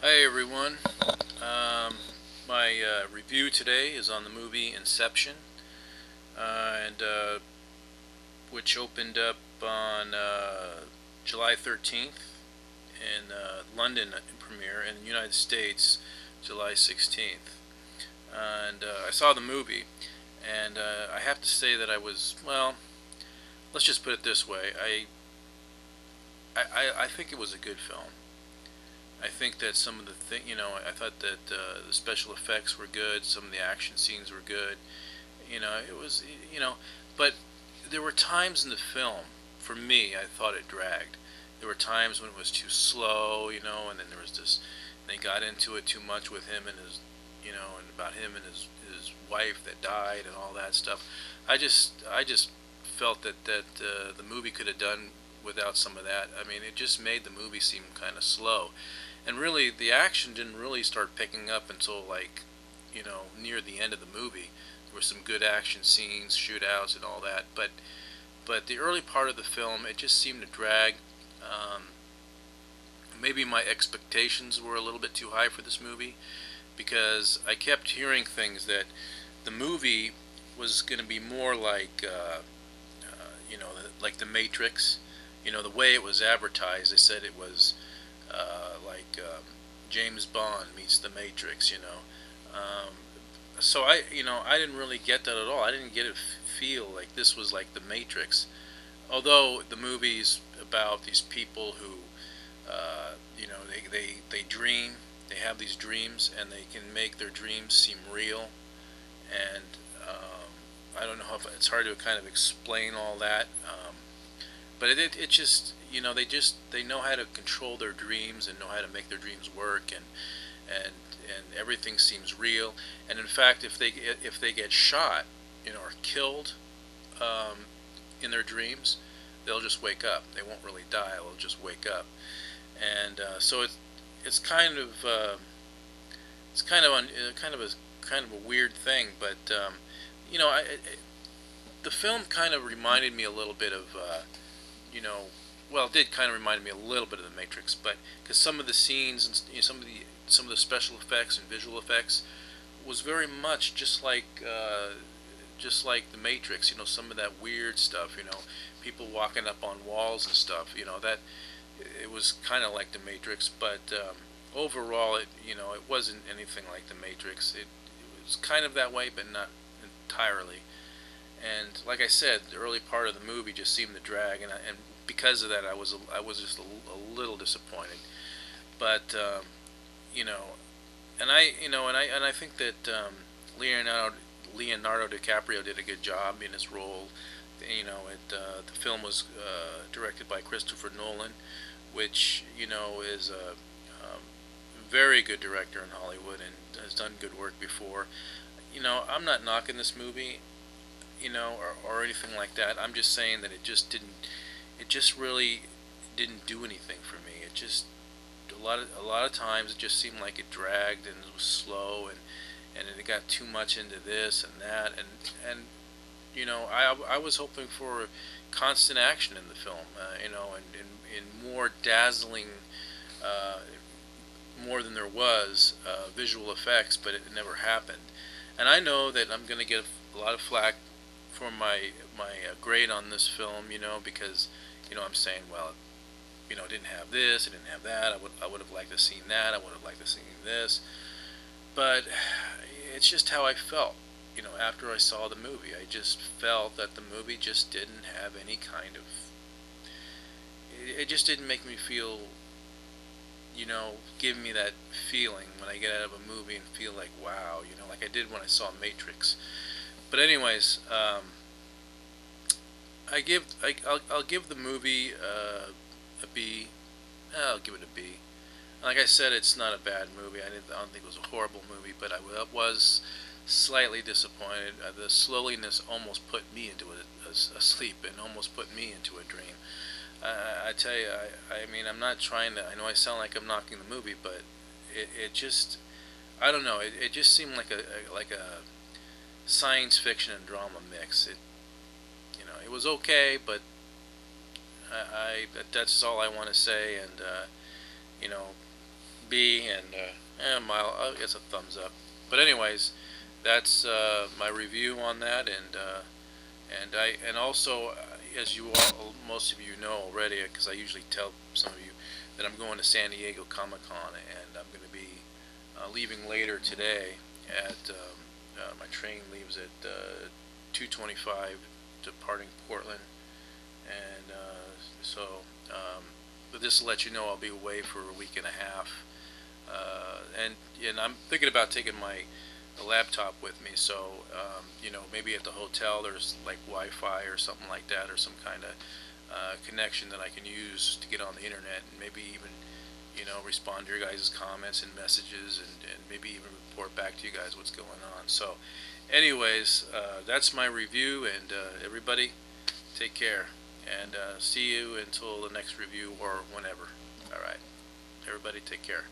Hi everyone. My review today is on the movie Inception, and which opened up on July 13th in London premiere, in the United States July 16th. And I saw the movie, and I have to say that I was, well, let's just put it this way. I think it was a good film. I think that some of the I thought that the special effects were good. Some of the action scenes were good. It was, but there were times in the film, for me, I thought it dragged. There were times when it was too slow, and then there was this, they got into it too much with him and and about him and his wife that died and all that stuff. I just felt that the movie could have done without some of that. I mean, it just made the movie seem kind of slow, and really the action didn't really start picking up until, like, near the end of the movie. There were some good action scenes, shootouts, and all that, but the early part of the film, it just seemed to drag. Um, Maybe my expectations were a little bit too high for this movie, because I kept hearing things that the movie was going to be more like, like The Matrix. The way it was advertised, they said it was like James Bond meets The Matrix. So I didn't really get that at all. I didn't get a feel like this was like The Matrix, although the movie's about these people who, they dream, they have these dreams, and they can make their dreams seem real. And I don't know if it's hard to kind of explain all that, but it just, they know how to control their dreams and know how to make their dreams work, and and everything seems real. And in fact, if they get shot, or killed, um, in their dreams, they'll just wake up. They won't really die. They'll just wake up. And so it's kind of kind of a weird thing. But the film kind of reminded me a little bit of, you know, well, it did kind of remind me a little bit of The Matrix, but because some of the scenes and some of the special effects and visual effects was very much just like The Matrix. Some of that weird stuff. People walking up on walls and stuff. That it was kind of like The Matrix, but overall, it wasn't anything like The Matrix. It was kind of that way, but not entirely. And like I said, the early part of the movie just seemed to drag, and because of that, I was just a little disappointed. But you know, and I think that Leonardo DiCaprio did a good job in his role. The film was directed by Christopher Nolan, which is a very good director in Hollywood and has done good work before. I'm not knocking this movie, or anything like that. I'm just saying that it just really didn't do anything for me. It just, a lot of times it just seemed like it dragged and it was slow, and it got too much into this and that, and I was hoping for constant action in the film, and more dazzling, uh, more than there was, visual effects, but it never happened. And I know that I'm going to get a lot of flack for my grade on this film, because I'm saying, well, it didn't have this, it didn't have that. I would have liked to seen that. I would have liked to seen this, but it's just how I felt. After I saw the movie, I just felt that the movie just didn't have any kind of. It just didn't make me feel, give me that feeling when I get out of a movie and feel like, wow, like I did when I saw Matrix. But anyways, I'll give the movie a B. I'll give it a B. Like I said, it's not a bad movie. I don't think it was a horrible movie, but I was slightly disappointed. The slowliness almost put me into a sleep and almost put me into a dream. I tell you, I mean, I'm not trying to. I know I sound like I'm knocking the movie, but it just, I don't know. It just seemed like a science fiction and drama mix. It was okay, but that's all I want to say. And you know, B, and mile, I guess a thumbs up. But anyways, that's my review on that, and also, as you all, most of you know already, because I usually tell some of you that I'm going to San Diego Comic Con, and I'm going to be leaving later today. My train leaves at 2:25, departing Portland, and but this will let you know I'll be away for a week and a half, and I'm thinking about taking my laptop with me. So maybe at the hotel there's like Wi-Fi or something like that, or some kind of connection that I can use to get on the internet, and maybe even respond to your guys' comments and messages, and maybe even report back to you guys what's going on. So anyways, that's my review, and everybody take care, and see you until the next review or whenever. All right, everybody take care.